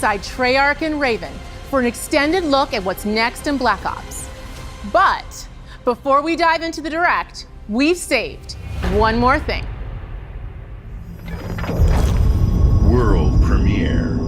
alongside Treyarch and Raven for an extended look at what's next in Black Ops. But before we dive into the direct, we've saved one more thing. World premiere.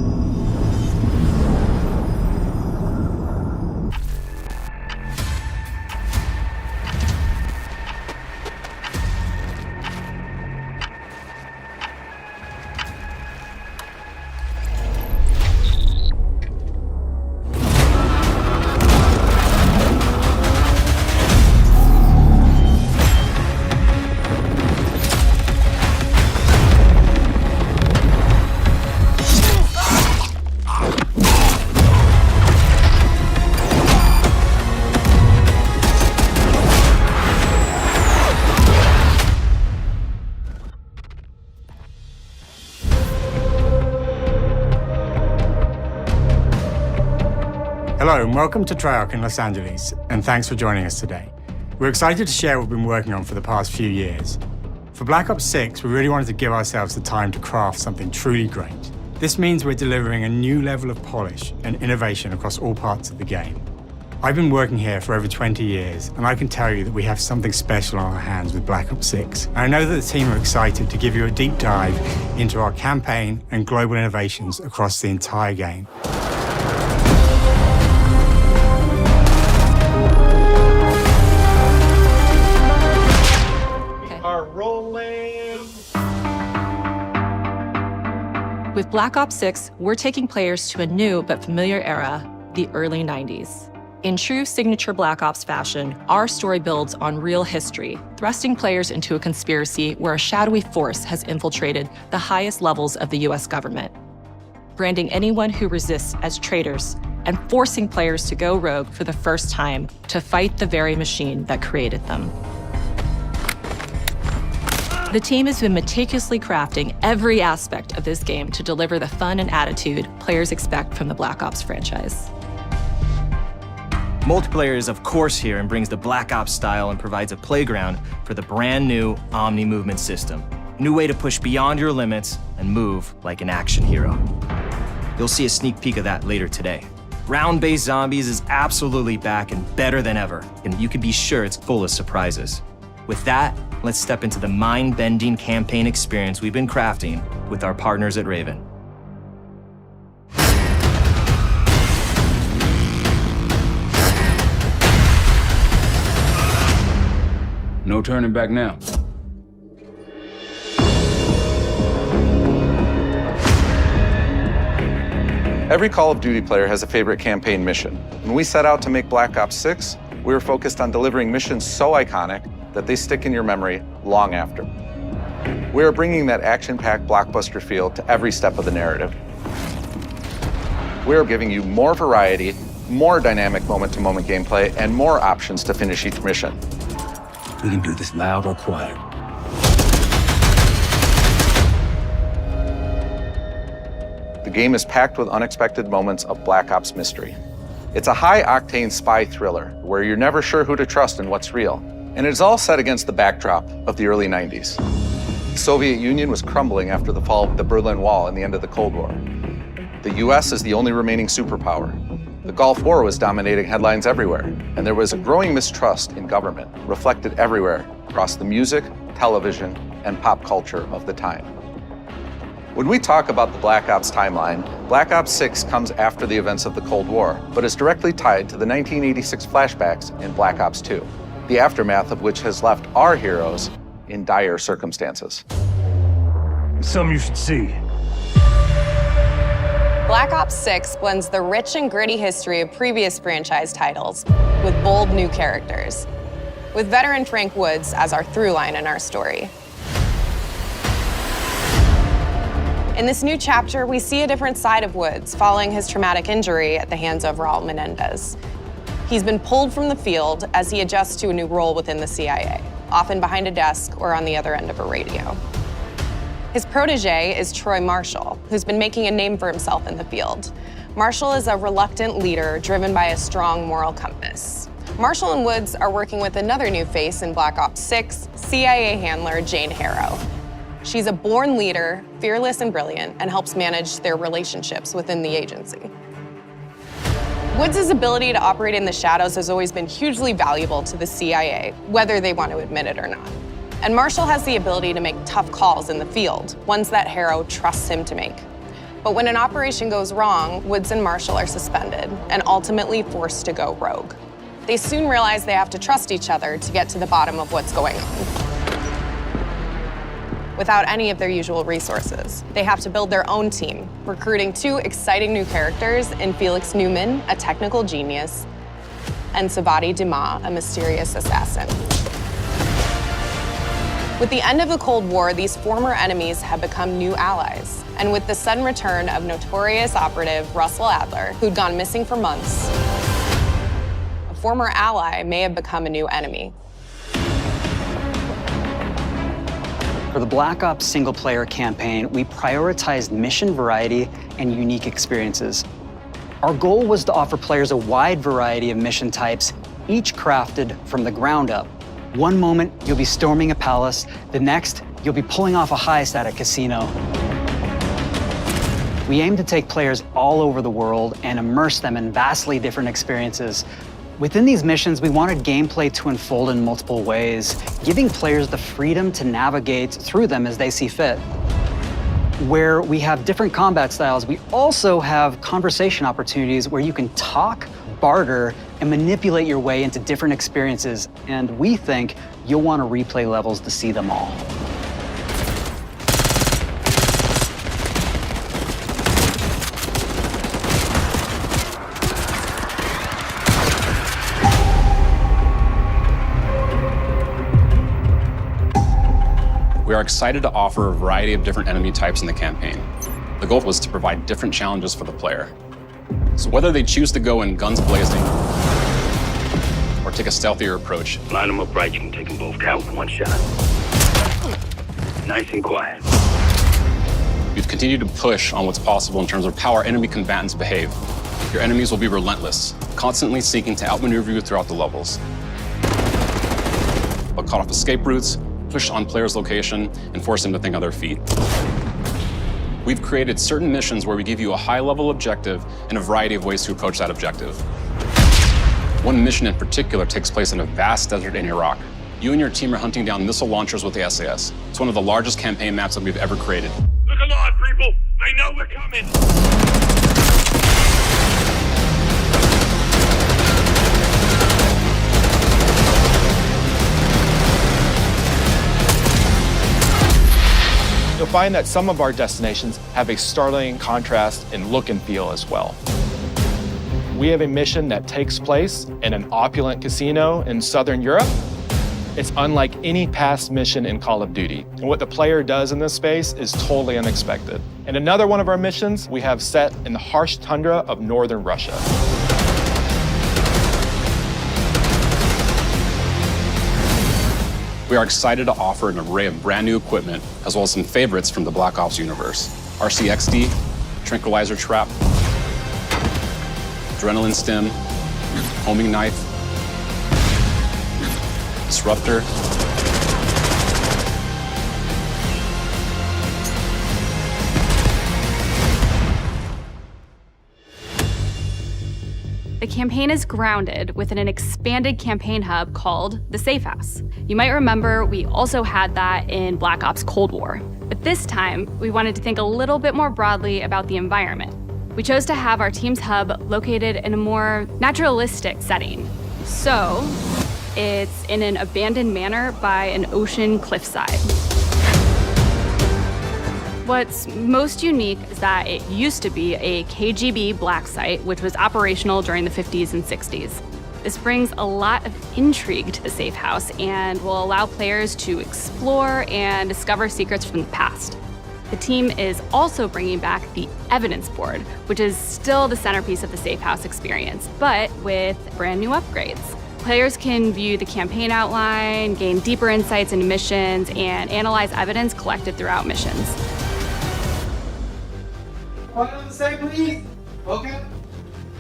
Hello and welcome to Treyarch in Los Angeles, and thanks for joining us today. We're excited to share what we've been working on for the past few years. For Black Ops 6, we really wanted to give ourselves the time to craft something truly great. This means we're delivering a new level of polish and innovation across all parts of the game. I've been working here for over 20 years, and I can tell you that we have something special on our hands with Black Ops 6. And I know that the team are excited to give you a deep dive into our campaign and global innovations across the entire game. With Black Ops 6, we're taking players to a new but familiar era, the early 90s. In true signature Black Ops fashion, our story builds on real history, thrusting players into a conspiracy where a shadowy force has infiltrated the highest levels of the US government, branding anyone who resists as traitors and forcing players to go rogue for the first time to fight the very machine that created them. The team has been meticulously crafting every aspect of this game to deliver the fun and attitude players expect from the Black Ops franchise. Multiplayer is of course here and brings the Black Ops style and provides a playground for the brand new Omnimovement system. New way to push beyond your limits and move like an action hero. You'll see a sneak peek of that later today. Round-based zombies is absolutely back and better than ever, and you can be sure it's full of surprises. With that, let's step into the mind-bending campaign experience we've been crafting with our partners at Raven. No turning back now. Every Call of Duty player has a favorite campaign mission. When we set out to make Black Ops 6, we were focused on delivering missions so iconic that they stick in your memory long after. We are bringing that action-packed blockbuster feel to every step of the narrative. We are giving you more variety, more dynamic moment-to-moment gameplay, and more options to finish each mission. We can do this loud or quiet. The game is packed with unexpected moments of Black Ops mystery. It's a high-octane spy thriller where you're never sure who to trust and what's real. And it's all set against the backdrop of the early 90s. The Soviet Union was crumbling after the fall of the Berlin Wall and the end of the Cold War. The US is the only remaining superpower. The Gulf War was dominating headlines everywhere, and there was a growing mistrust in government, reflected everywhere across the music, television, and pop culture of the time. When we talk about the Black Ops timeline, Black Ops 6 comes after the events of the Cold War, but is directly tied to the 1986 flashbacks in Black Ops 2. The aftermath of which has left our heroes in dire circumstances. Something you should see. Black Ops 6 blends the rich and gritty history of previous franchise titles with bold new characters, with veteran Frank Woods as our through line in our story. In this new chapter, we see a different side of Woods following his traumatic injury at the hands of Raul Menendez. He's been pulled from the field as he adjusts to a new role within the CIA, often behind a desk or on the other end of a radio. His protege is Troy Marshall, who's been making a name for himself in the field. Marshall is a reluctant leader driven by a strong moral compass. Marshall and Woods are working with another new face in Black Ops 6, CIA handler Jane Harrow. She's a born leader, fearless and brilliant, and helps manage their relationships within the agency. Woods' ability to operate in the shadows has always been hugely valuable to the CIA, whether they want to admit it or not. And Marshall has the ability to make tough calls in the field, ones that Harrow trusts him to make. But when an operation goes wrong, Woods and Marshall are suspended and ultimately forced to go rogue. They soon realize they have to trust each other to get to the bottom of what's going on. Without any of their usual resources, they have to build their own team, recruiting two exciting new characters in Felix Newman, a technical genius, and Savati Dumas, a mysterious assassin. With the end of the Cold War, these former enemies have become new allies. And with the sudden return of notorious operative Russell Adler, who'd gone missing for months, a former ally may have become a new enemy. For the Black Ops single-player campaign, we prioritized mission variety and unique experiences. Our goal was to offer players a wide variety of mission types, each crafted from the ground up. One moment, you'll be storming a palace. The next, you'll be pulling off a heist at a casino. We aim to take players all over the world and immerse them in vastly different experiences. Within these missions, we wanted gameplay to unfold in multiple ways, giving players the freedom to navigate through them as they see fit. Where we have different combat styles, we also have conversation opportunities where you can talk, barter, and manipulate your way into different experiences. And we think you'll want to replay levels to see them all. We are excited to offer a variety of different enemy types in the campaign. The goal was to provide different challenges for the player. So whether they choose to go in guns blazing or take a stealthier approach, Line them up right, you can take them both out with one shot. Nice and quiet. we've continued to push on what's possible in terms of how our enemy combatants behave. Your enemies will be relentless, constantly seeking to outmaneuver you throughout the levels. They'll cut off escape routes, push on players' location, and force them to think on their feet. We've created certain missions where we give you a high-level objective and a variety of ways to approach that objective. One mission in particular takes place in a vast desert in Iraq. You and your team are hunting down missile launchers with the SAS. It's one of the largest campaign maps that we've ever created. Look alive, people! They know we're coming! You'll find that some of our destinations have a startling contrast in look and feel as well. We have a mission that takes place in an opulent casino in Southern Europe. It's unlike any past mission in Call of Duty. And what the player does in this space is totally unexpected. And another one of our missions we have set in the harsh tundra of northern Russia. We are excited to offer an array of brand new equipment, as well as some favorites from the Black Ops universe. RCXD, Tranquilizer Trap, Adrenaline Stim, Homing Knife, Disruptor, The campaign is grounded within an expanded campaign hub called the Safe House. You might remember we also had that in Black Ops Cold War. But this time, we wanted to think a little bit more broadly about the environment. We chose to have our team's hub located in a more naturalistic setting. So, it's in an abandoned manor by an ocean cliffside. What's most unique is that it used to be a KGB black site, which was operational during the 50s and 60s. This brings a lot of intrigue to the Safe House and will allow players to explore and discover secrets from the past. The team is also bringing back the evidence board, which is still the centerpiece of the Safe House experience, but with brand new upgrades. Players can view the campaign outline, gain deeper insights into missions, and analyze evidence collected throughout missions. Quiet on the side, please. Okay.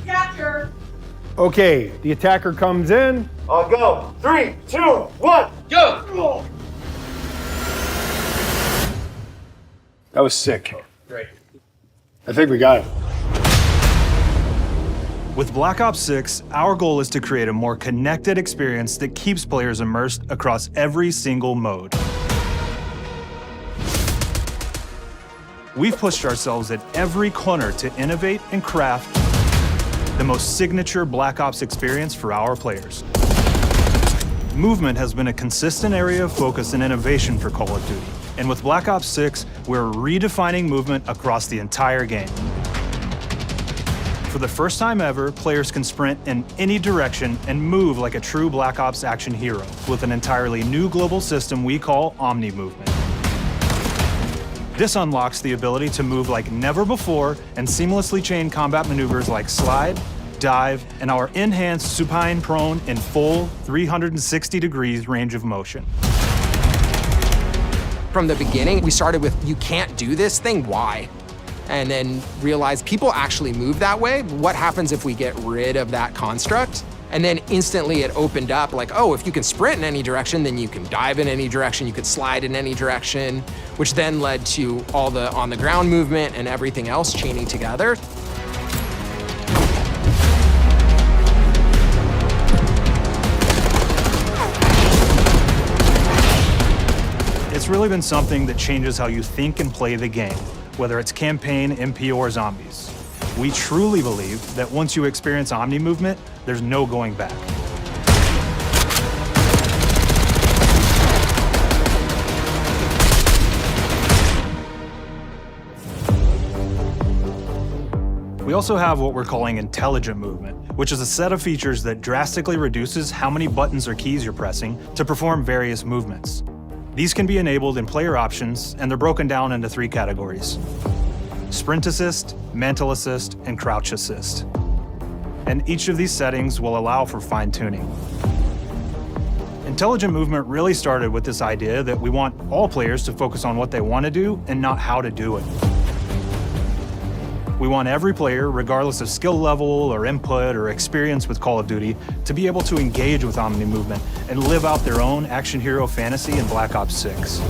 Capture. Okay, the attacker comes in. I'll go. 3, 2, 1, go! That was sick. Great. I think we got it. With Black Ops 6, our goal is to create a more connected experience that keeps players immersed across every single mode. We've pushed ourselves at every corner to innovate and craft the most signature Black Ops experience for our players. Movement has been a consistent area of focus and innovation for Call of Duty. And with Black Ops 6, we're redefining movement across the entire game. For the first time ever, players can sprint in any direction and move like a true Black Ops action hero with an entirely new global system we call Omnimovement. This unlocks the ability to move like never before and seamlessly chain combat maneuvers like slide, dive, and our enhanced supine prone in full 360 degrees range of motion. From the beginning, we started with, you can't do this thing, why? And then realized people actually move that way. What happens if we get rid of that construct? And then instantly it opened up like, oh, if you can sprint in any direction, then you can dive in any direction, you could slide in any direction, which then led to all the on-the-ground movement and everything else chaining together. It's really been something that changes how you think and play the game, whether it's campaign, MP, or zombies. We truly believe that once you experience Omni-movement, there's no going back. We also have what we're calling intelligent movement, which is a set of features that drastically reduces how many buttons or keys you're pressing to perform various movements. These can be enabled in player options, and they're broken down into 3 categories: Sprint Assist, Mantle Assist, and Crouch Assist. And each of these settings will allow for fine-tuning. Intelligent movement really started with this idea that we want all players to focus on what they want to do and not how to do it. We want every player, regardless of skill level or input or experience with Call of Duty, to be able to engage with Omni-movement and live out their own action hero fantasy in Black Ops 6.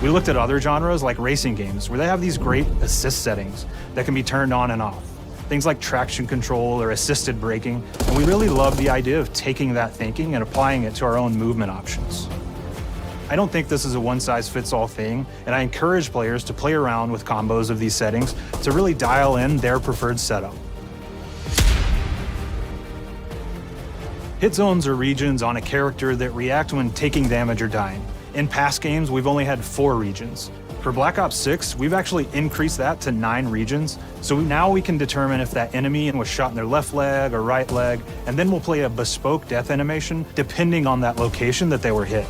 We looked at other genres like racing games, where they have these great assist settings that can be turned on and off. Things like traction control or assisted braking, and we really love the idea of taking that thinking and applying it to our own movement options. I don't think this is a one-size-fits-all thing, and I encourage players to play around with combos of these settings to really dial in their preferred setup. Hit zones are regions on a character that react when taking damage or dying. In past games, we've only had 4 regions. For Black Ops 6, we've actually increased that to 9 regions, so now we can determine if that enemy was shot in their left leg or right leg, and then we'll play a bespoke death animation depending on that location that they were hit.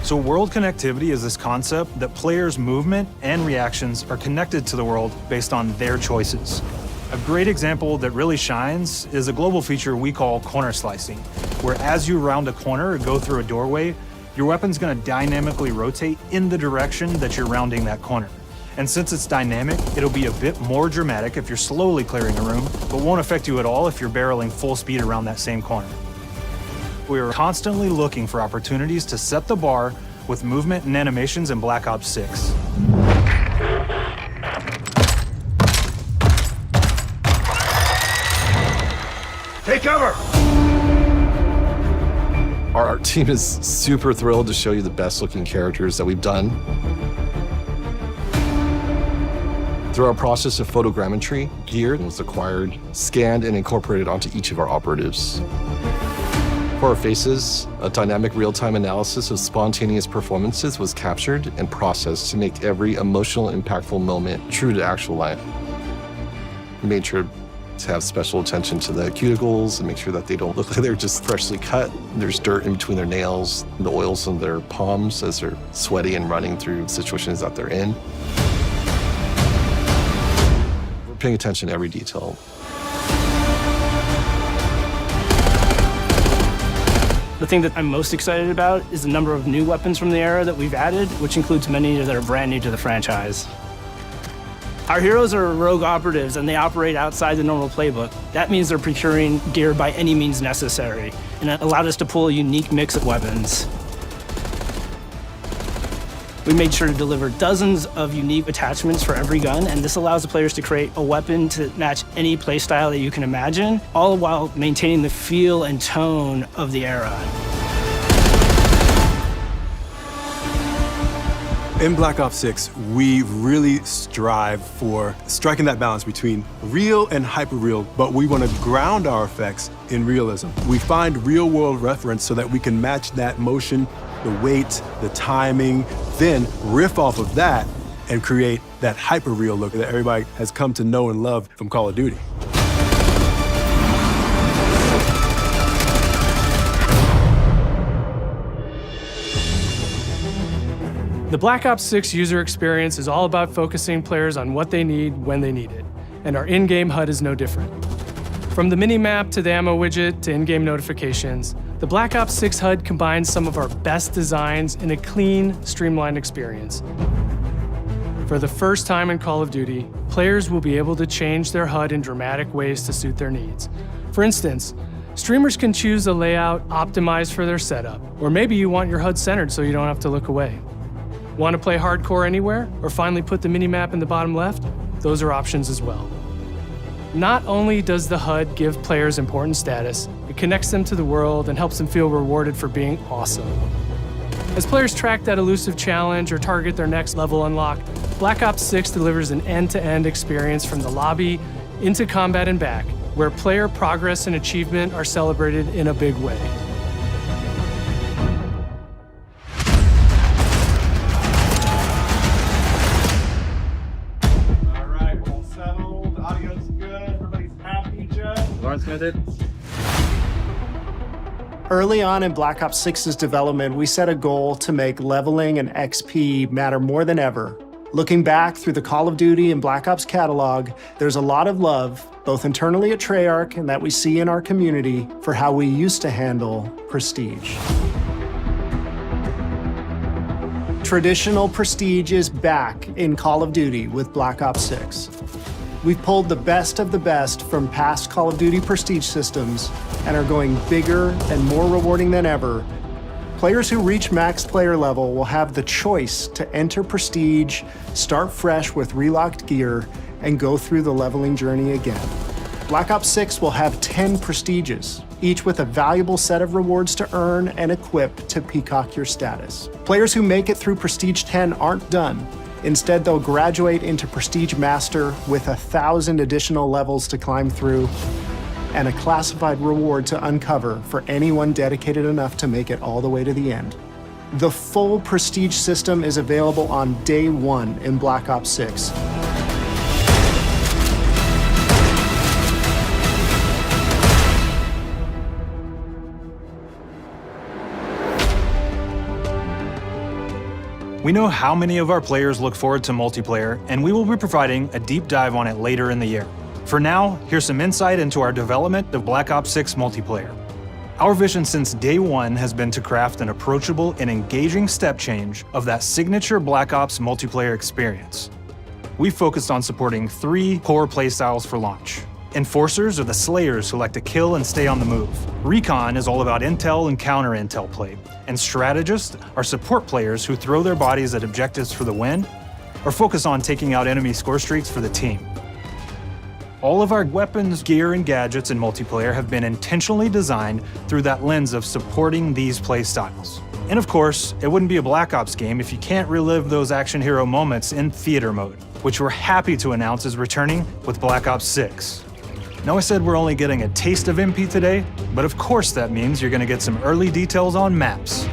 So world connectivity is this concept that players' movement and reactions are connected to the world based on their choices. A great example that really shines is a global feature we call corner slicing, where as you round a corner or go through a doorway, your weapon's gonna dynamically rotate in the direction that you're rounding that corner. And since it's dynamic, it'll be a bit more dramatic if you're slowly clearing a room, but won't affect you at all if you're barreling full speed around that same corner. We are constantly looking for opportunities to set the bar with movement and animations in Black Ops 6. Take cover! Our art team is super thrilled to show you the best looking characters that we've done. Through our process of photogrammetry, gear was acquired, scanned, and incorporated onto each of our operatives. For our faces, a dynamic real-time analysis of spontaneous performances was captured and processed to make every emotional, impactful moment true to actual life. We made sure to have special attention to the cuticles and make sure that they don't look like they're just freshly cut. There's dirt in between their nails, the oils on their palms as they're sweaty and running through situations that they're in. We're paying attention to every detail. The thing that I'm most excited about is the number of new weapons from the era that we've added, which includes many that are brand new to the franchise. Our heroes are rogue operatives, and they operate outside the normal playbook. That means they're procuring gear by any means necessary. and it allowed us to pull a unique mix of weapons. We made sure to deliver dozens of unique attachments for every gun, and this allows the players to create a weapon to match any playstyle that you can imagine, all while maintaining the feel and tone of the era. In Black Ops 6, we really strive for striking that balance between real and hyper-real, but we want to ground our effects in realism. We find real-world reference so that we can match that motion, the weight, the timing, then riff off of that and create that hyper-real look that everybody has come to know and love from Call of Duty. The Black Ops 6 user experience is all about focusing players on what they need when they need it, and our in-game HUD is no different. From the mini-map to the ammo widget to in-game notifications, the Black Ops 6 HUD combines some of our best designs in a clean, streamlined experience. For the first time in Call of Duty, players will be able to change their HUD in dramatic ways to suit their needs. For instance, streamers can choose a layout optimized for their setup, or maybe you want your HUD centered so you don't have to look away. Want to play hardcore anywhere, or finally put the minimap in the bottom left? Those are options as well. Not only does the HUD give players important status, it connects them to the world and helps them feel rewarded for being awesome. As players track that elusive challenge or target their next level unlock, Black Ops 6 delivers an end-to-end experience from the lobby into combat and back, where player progress and achievement are celebrated in a big way. Early on in Black Ops 6's development, we set a goal to make leveling and XP matter more than ever. Looking back through the Call of Duty and Black Ops catalog, there's a lot of love, both internally at Treyarch and that we see in our community, for how we used to handle prestige. Traditional prestige is back in Call of Duty with Black Ops 6. We've pulled the best of the best from past Call of Duty prestige systems and are going bigger and more rewarding than ever. Players who reach max player level will have the choice to enter prestige, start fresh with relocked gear, and go through the leveling journey again. Black Ops 6 will have 10 prestiges, each with a valuable set of rewards to earn and equip to peacock your status. Players who make it through Prestige 10 aren't done. Instead, they'll graduate into Prestige Master with 1,000 additional levels to climb through and a classified reward to uncover for anyone dedicated enough to make it all the way to the end. The full Prestige system is available on day one in Black Ops 6. We know how many of our players look forward to multiplayer, and we will be providing a deep dive on it later in the year. For now, here's some insight into our development of Black Ops 6 multiplayer. Our vision since day one has been to craft an approachable and engaging step change of that signature Black Ops multiplayer experience. We focused on supporting 3 core playstyles for launch. Enforcers are the slayers who like to kill and stay on the move. Recon is all about intel and counter-intel play. And strategists are support players who throw their bodies at objectives for the win or focus on taking out enemy score streaks for the team. All of our weapons, gear, and gadgets in multiplayer have been intentionally designed through that lens of supporting these playstyles. And of course, it wouldn't be a Black Ops game if you can't relive those action hero moments in theater mode, which we're happy to announce is returning with Black Ops 6. Now I said we're only getting a taste of MP today, but of course that means you're gonna get some early details on maps.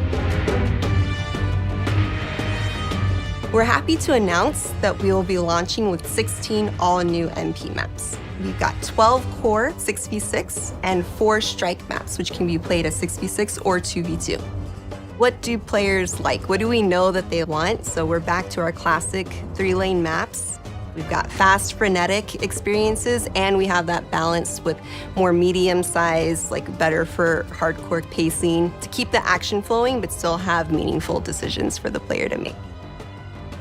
We're happy to announce that we will be launching with 16 all-new MP maps. We've got 12 core 6v6 and 4 strike maps, which can be played as 6v6 or 2v2. What do players like? What do we know that they want? So we're back to our classic 3-lane maps. We've got fast, frenetic experiences, and we have that balance with more medium size, like better for hardcore pacing, to keep the action flowing, but still have meaningful decisions for the player to make.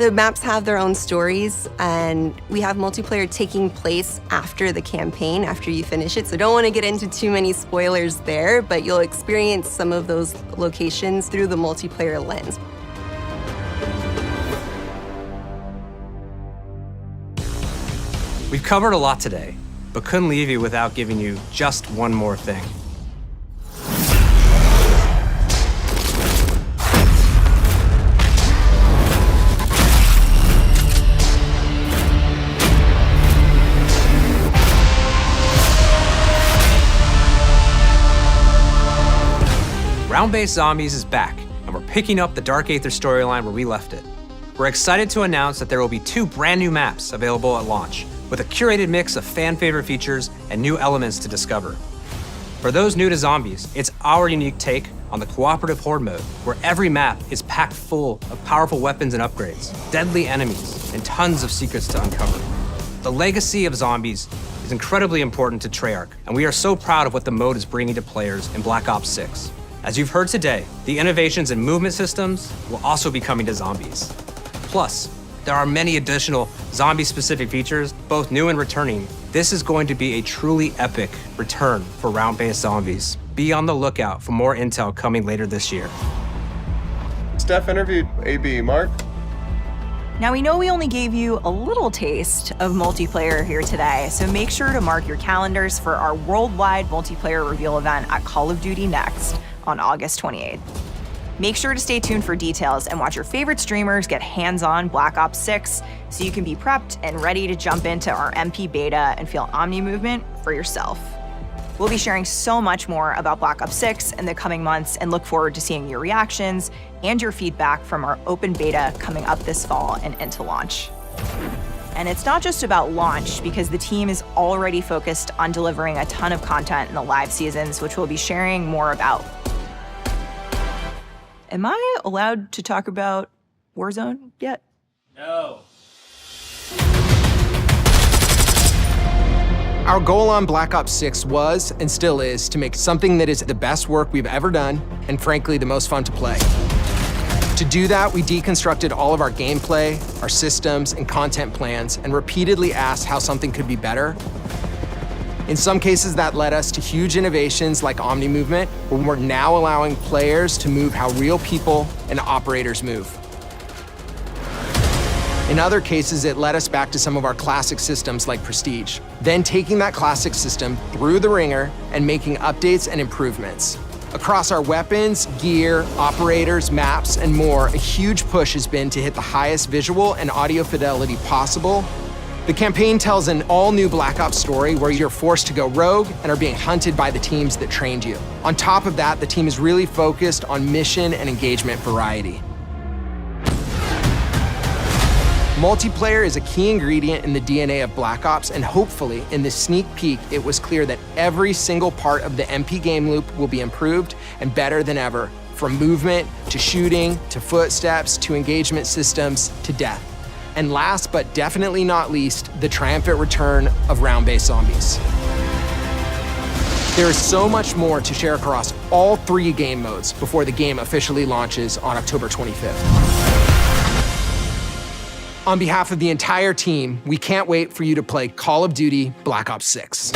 The maps have their own stories, and we have multiplayer taking place after the campaign, after you finish it. So don't want to get into too many spoilers there, but you'll experience some of those locations through the multiplayer lens. We've covered a lot today, but couldn't leave you without giving you just one more thing. Round-based Zombies is back, and we're picking up the Dark Aether storyline where we left it. We're excited to announce that there will be 2 brand new maps available at launch, with a curated mix of fan-favorite features and new elements to discover. For those new to Zombies, it's our unique take on the cooperative horde mode, where every map is packed full of powerful weapons and upgrades, deadly enemies, and tons of secrets to uncover. The legacy of Zombies is incredibly important to Treyarch, and we are so proud of what the mode is bringing to players in Black Ops 6. As you've heard today, the innovations in movement systems will also be coming to Zombies. Plus, there are many additional zombie-specific features, both new and returning. This is going to be a truly epic return for round-based Zombies. Be on the lookout for more intel coming later this year. Steph interviewed AB. Mark? Now, we know we only gave you a little taste of multiplayer here today, so make sure to mark your calendars for our worldwide multiplayer reveal event at Call of Duty Next on August 28th. Make sure to stay tuned for details and watch your favorite streamers get hands-on Black Ops 6 so you can be prepped and ready to jump into our MP beta and feel Omnimovement for yourself. We'll be sharing so much more about Black Ops 6 in the coming months and look forward to seeing your reactions and your feedback from our open beta coming up this fall and into launch. And it's not just about launch, because the team is already focused on delivering a ton of content in the live seasons, which we'll be sharing more about. Am I allowed to talk about Warzone yet? No. Our goal on Black Ops 6 was, and still is, to make something that is the best work we've ever done, and frankly, the most fun to play. To do that, we deconstructed all of our gameplay, our systems, and content plans, and repeatedly asked how something could be better. In some cases, that led us to huge innovations like Omnimovement, where we're now allowing players to move how real people and operators move. In other cases, it led us back to some of our classic systems like Prestige, then taking that classic system through the ringer and making updates and improvements. Across our weapons, gear, operators, maps, and more, a huge push has been to hit the highest visual and audio fidelity possible. The campaign tells an all-new Black Ops story where you're forced to go rogue and are being hunted by the teams that trained you. On top of that, the team is really focused on mission and engagement variety. Multiplayer is a key ingredient in the DNA of Black Ops, and hopefully, in this sneak peek, it was clear that every single part of the MP game loop will be improved and better than ever, from movement, to shooting, to footsteps, to engagement systems, to death. And last but definitely not least, the triumphant return of round-based Zombies. There is so much more to share across all 3 game modes before the game officially launches on October 25th. On behalf of the entire team, we can't wait for you to play Call of Duty Black Ops 6.